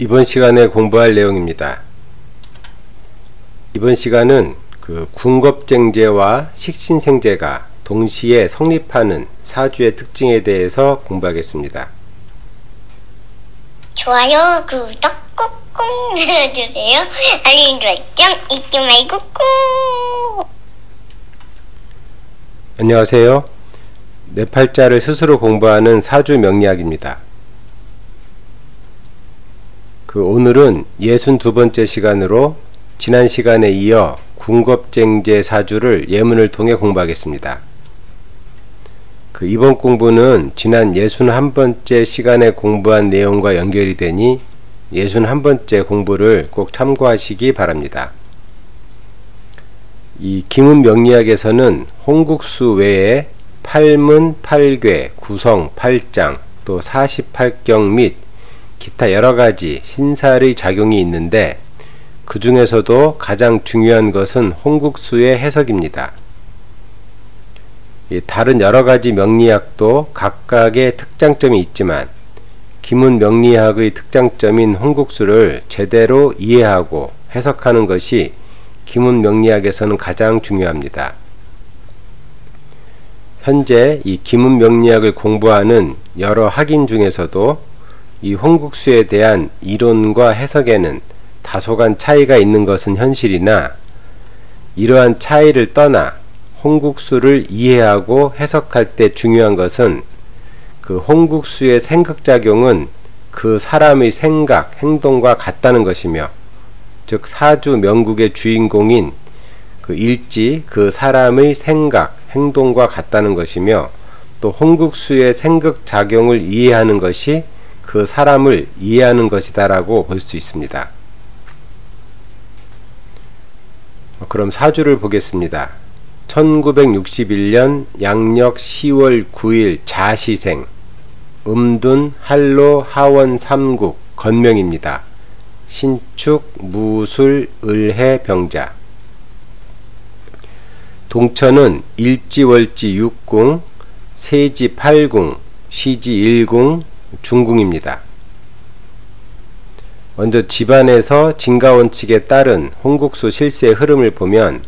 이번 시간에 공부할 내용입니다. 이번 시간은 군겁쟁제와 식신생제가 동시에 성립하는 사주의 특징에 대해서 공부하겠습니다. 좋아요, 구독 꾹꾹 눌러주세요. 알림 설정 잊지 말고 꾹. 안녕하세요. 내 팔자를 스스로 공부하는 사주 명리학입니다. 오늘은 62번째 시간으로 지난 시간에 이어 군겁쟁제 사주를 예문을 통해 공부하겠습니다. 이번 공부는 지난 61번째 시간에 공부한 내용과 연결이 되니 61번째 공부를 꼭 참고하시기 바랍니다. 이 기문 명리학에서는 홍국수 외에 팔문, 팔괴, 구성, 팔장, 또 48경 및 기타 여러가지 신살의 작용이 있는데 그 중에서도 가장 중요한 것은 홍국수의 해석입니다. 다른 여러가지 명리학도 각각의 특장점이 있지만 기문 명리학의 특장점인 홍국수를 제대로 이해하고 해석하는 것이 기문 명리학에서는 가장 중요합니다. 현재 이 기문 명리학을 공부하는 여러 학인 중에서도 이 홍국수에 대한 이론과 해석에는 다소간 차이가 있는 것은 현실이나 이러한 차이를 떠나 홍국수를 이해하고 해석할 때 중요한 것은 홍국수의 생극작용은 그 사람의 생각, 행동과 같다는 것이며 즉 사주 명국의 주인공인 일지 그 사람의 생각, 행동과 같다는 것이며 또 홍국수의 생극작용을 이해하는 것이 그 사람을 이해하는 것이다 라고 볼 수 있습니다. 그럼 사주를 보겠습니다. 1961년 양력 10월 9일 자시생 음둔 한로 하원 삼국 건명입니다. 신축 무술 을해 병자. 동천은 일지월지 6궁 세지 8궁 시지 1궁 중궁입니다. 먼저 집안에서 진가원칙에 따른 홍국수 실세의 흐름을 보면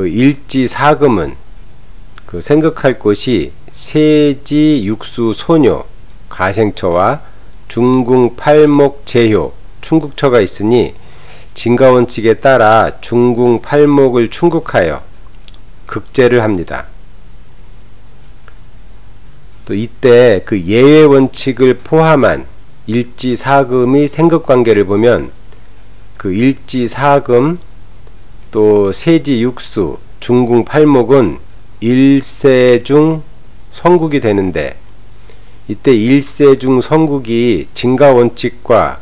일지 사금은 생각할 곳이 세지 육수 소녀 가생처와 중궁 팔목 제효 충국처가 있으니 진가원칙에 따라 중궁 팔목을 충국하여 극제를 합니다. 또 이때 예외 원칙을 포함한 일지 사금의 생극관계를 보면 일지 사금 또 세지 육수 중궁 팔목은 일세중 성국이 되는데 이때 일세중 성국이 진가원칙과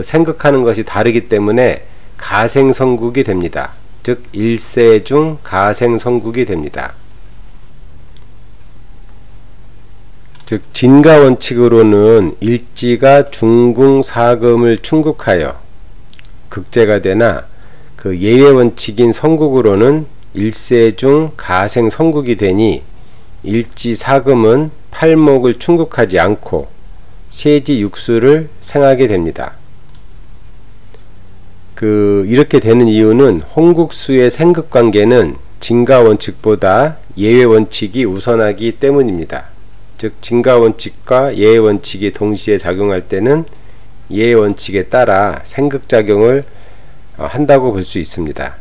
생극하는 것이 다르기 때문에 가생성국이 됩니다. 즉 일세중 가생성국이 됩니다. 즉 진가원칙으로는 일지가 중궁 사금을 충국하여 극제가 되나 예외원칙인 성국으로는 일세중 가생성국이 되니 일지 사금은 팔목을 충국하지 않고 세지 육수를 생하게 됩니다. 이렇게 되는 이유는 홍국수의 생극관계는 진가원칙보다 예외원칙이 우선하기 때문입니다. 즉 진가원칙과 예외원칙이 동시에 작용할 때는 예외원칙에 따라 생극작용을 한다고 볼 수 있습니다.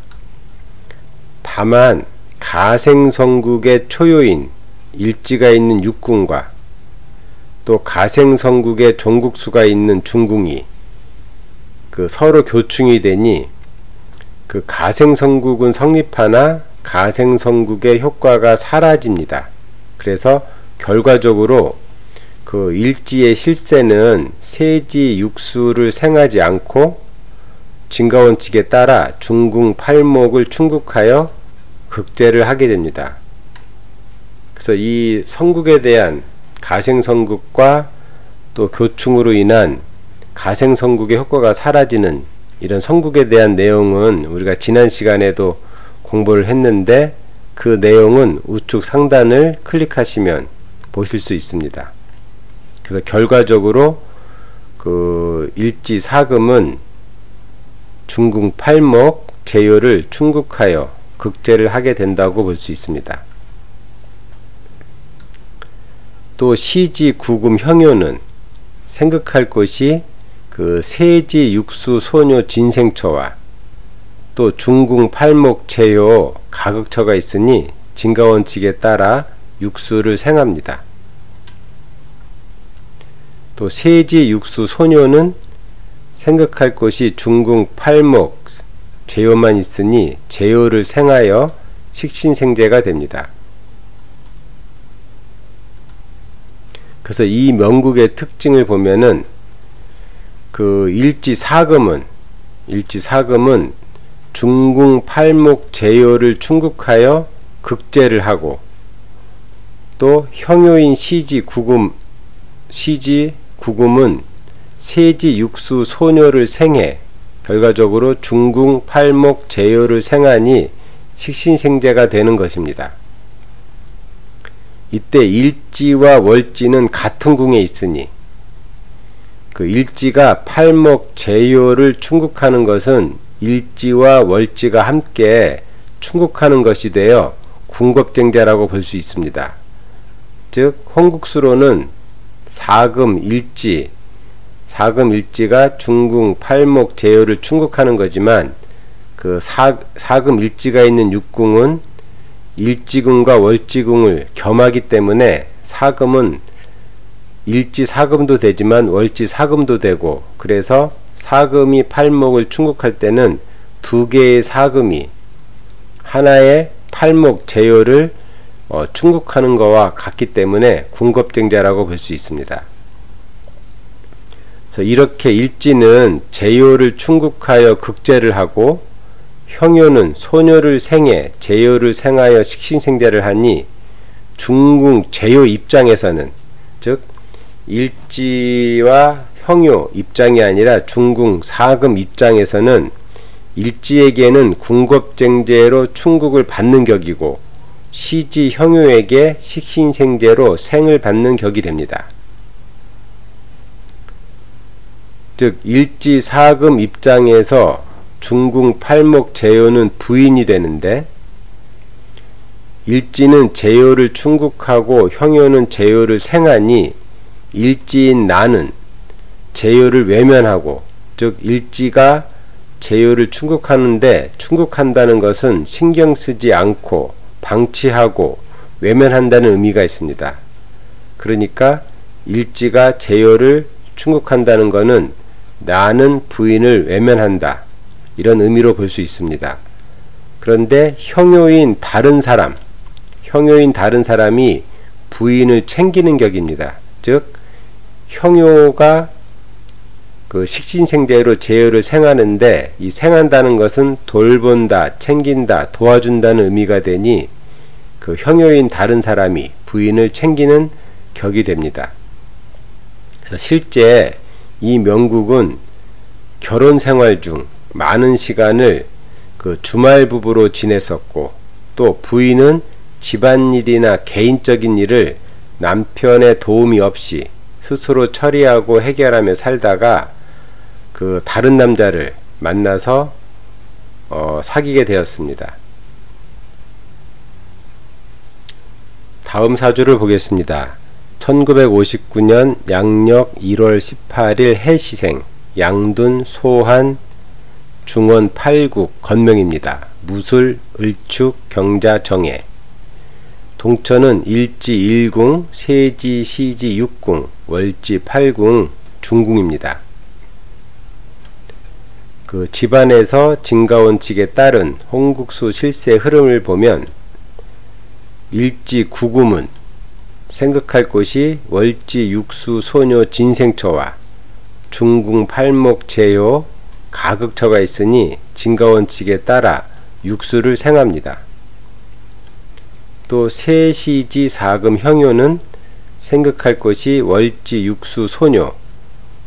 다만 가생성국의 초요인 일지가 있는 육궁과 또 가생성국의 종국수가 있는 중궁이 서로 교충이 되니 가생성국은 성립하나 가생성국의 효과가 사라집니다. 그래서 결과적으로 일지의 실세는 세지 육수를 생하지 않고 진가원칙에 따라 중궁 팔목을 충국하여 극제를 하게 됩니다. 그래서 이 성국에 대한 가생성국과 또 교충으로 인한 가생성국의 효과가 사라지는 이런 성국에 대한 내용은 우리가 지난 시간에도 공부를 했는데 그 내용은 우측 상단을 클릭하시면 보실 수 있습니다. 그래서 결과적으로 그 일지사금은 중궁 팔목 제요를 충국하여 극제를 하게 된다고 볼 수 있습니다. 또 시지 구금 형요는 생각할 것이 그 세지 육수 소녀 진생처와 또 중궁 팔목 제요 가극처가 있으니 진가원칙에 따라 육수를 생합니다. 또 세지 육수 소녀는 생각할 것이 중궁 팔목 제요만 있으니 제요를 생하여 식신생제가 됩니다. 그래서 이 명국의 특징을 보면은 그 일지사금은 중궁 팔목 제요를 충국하여 극제를 하고 또 형요인 시지 구금은 세지 육수 소녀를 생해 결과적으로 중궁 팔목 제요를 생하니 식신생제가 되는 것입니다. 이때 일지와 월지는 같은 궁에 있으니 그 일지가 팔목 제요를 충국하는 것은 일지와 월지가 함께 충국하는 것이 되어 궁겁쟁자라고 볼 수 있습니다. 즉 홍국수로는 사금일지가 중궁 팔목 제요를 충국하는 거지만 그 사금일지가 있는 육궁은 일지궁과 월지궁을 겸하기 때문에 사금은 일지사금도 되지만 월지사금도 되고, 그래서 사금이 팔목을 충국할 때는 두 개의 사금이 하나의 팔목 제요를 충국하는 것과 같기 때문에 궁겁쟁자라고 볼 수 있습니다. 그래서 이렇게 일지는 제요를 충국하여 극제를 하고 형요는 소녀를 생해 제요를 생하여 식신생제를 하니 중궁 제요 입장에서는, 즉 일지와 형요 입장이 아니라 중궁 사금 입장에서는 일지에게는 궁겁쟁제로 충국을 받는 격이고 시지 형요에게 식신생제로 생을 받는 격이 됩니다. 즉 일지 사금 입장에서 중궁 팔목 제요는 부인이 되는데, 일지는 제요를 충국하고 형요는 제요를 생하니 일지인 나는 제요를 외면하고, 즉 일지가 제요를 충국하는데 충국한다는 것은 신경 쓰지 않고 방치하고 외면한다는 의미가 있습니다. 그러니까 일지가 제요를 충국한다는 것은 나는 부인을 외면한다, 이런 의미로 볼 수 있습니다. 그런데 형요인 다른 사람이 부인을 챙기는 격입니다. 즉 형요가 그 식신생제로 제요를 생하는데, 이 생한다는 것은 돌본다, 챙긴다, 도와준다는 의미가 되니 그 형요인 다른 사람이 부인을 챙기는 격이 됩니다. 그래서 실제 이 명국은 결혼 생활 중 많은 시간을 그 주말 부부로 지냈었고, 또 부인은 집안일이나 개인적인 일을 남편의 도움이 없이 스스로 처리하고 해결하며 살다가 그 다른 남자를 만나서 사귀게 되었습니다. 다음 사주를 보겠습니다. 1959년 양력 1월 18일 해시생, 양둔, 소한, 중원 8국 건명입니다. 무술, 을축, 경자, 정해. 동천은 일지 1궁, 세지, 시지 6궁, 월지 8궁, 중궁입니다. 그 집안에서 진가원칙에 따른 홍국수 실세 흐름을 보면 일지 9금은 생각할 것이 월지 육수 소녀 진생처와 중궁 팔목 제요 가극처가 있으니 진가원칙에 따라 육수를 생합니다. 또 세시지 사금 형요는 생각할 것이 월지 육수 소녀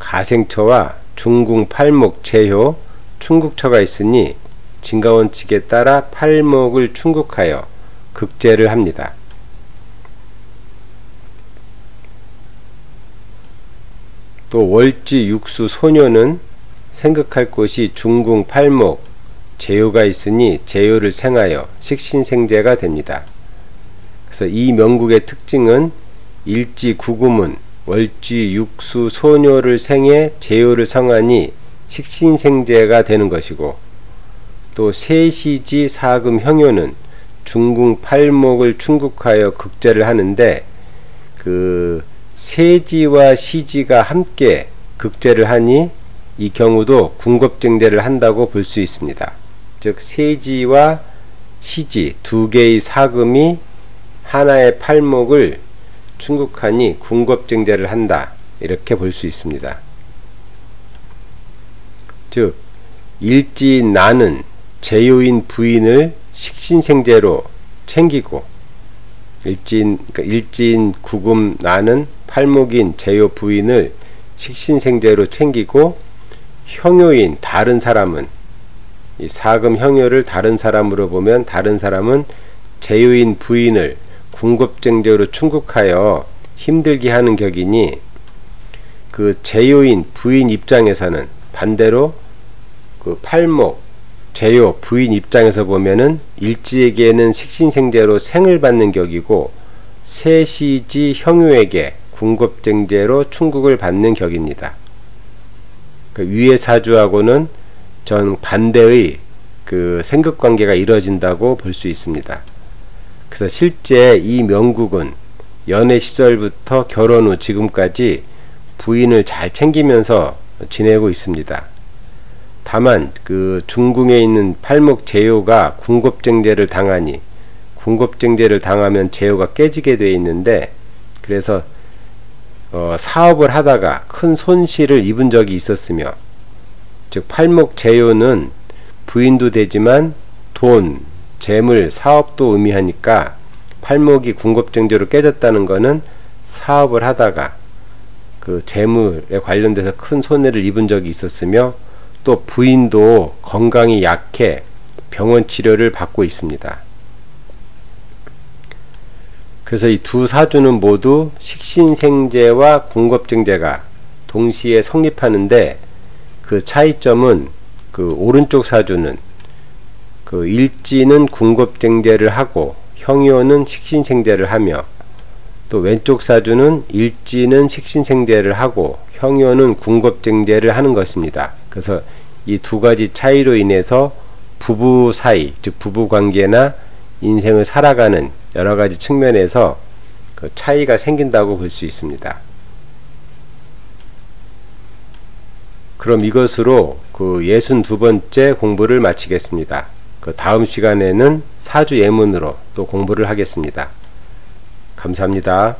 가생처와 중궁 팔목 제요 충국처가 있으니 진가원칙에 따라 팔목을 충국하여 극제를 합니다. 또 월지 육수 소녀는 생극할 곳이 중궁 팔목 제요가 있으니 제요를 생하여 식신생제가 됩니다. 그래서 이 명국의 특징은 일지 구구문 월지 육수 소녀를 생해 제요를 성하니 식신생제가 되는 것이고, 또 세시지 사금 형효는 중궁 팔목을 충국하여 극제를 하는데, 그 세지와 시지가 함께 극제를 하니 이 경우도 궁겁증제를 한다고 볼 수 있습니다. 즉 세지와 시지 두 개의 사금이 하나의 팔목을 충국하니 궁겁증제를 한다, 이렇게 볼 수 있습니다. 즉 일지인 나는 제요인 부인을 식신생제로 챙기고, 일지인 구금 나는 팔목인 제요 부인을 식신생제로 챙기고, 형효인 다른 사람은, 이 사금 형효를 다른 사람으로 보면 다른 사람은 제요인 부인을 궁겁증제로 충국하여 힘들게 하는 격이니, 그 제요인 부인 입장에서는 반대로 그 팔목 제요 부인 입장에서 보면은 일지에게는 식신생제로 생을 받는 격이고, 세시지 형효에게 궁겁증제로 충국을 받는 격입니다. 그 위의 사주하고는 전 반대의 그 생극관계가 이루어진다고 볼 수 있습니다. 그래서 실제 이 명국은 연애 시절부터 결혼 후 지금까지 부인을 잘 챙기면서 지내고 있습니다. 다만 그 중궁에 있는 팔목 제요가 궁겁증제를 당하니, 궁겁증제를 당하면 제요가 깨지게 되어 있는데, 그래서 사업을 하다가 큰 손실을 입은 적이 있었으며, 즉 팔목 제요는 부인도 되지만 돈, 재물, 사업도 의미하니까 팔목이 궁겁증제로 깨졌다는 것은 사업을 하다가 그 재물에 관련돼서 큰 손해를 입은 적이 있었으며, 또 부인도 건강이 약해 병원 치료를 받고 있습니다. 그래서 이 두 사주는 모두 식신생제와 궁겁증제가 동시에 성립하는데, 그 차이점은 그 오른쪽 사주는 그 일지는 궁겁증제를 하고 형효는 식신생제를 하며, 또 왼쪽 사주는 일지는 식신생제를 하고 형효는 궁겁증제를 하는 것입니다. 그래서 이 두 가지 차이로 인해서 부부 사이, 즉 부부관계나 인생을 살아가는 여러 가지 측면에서 그 차이가 생긴다고 볼 수 있습니다. 그럼 이것으로 그 62번째 공부를 마치겠습니다. 그 다음 시간에는 사주 예문으로 또 공부를 하겠습니다. 감사합니다.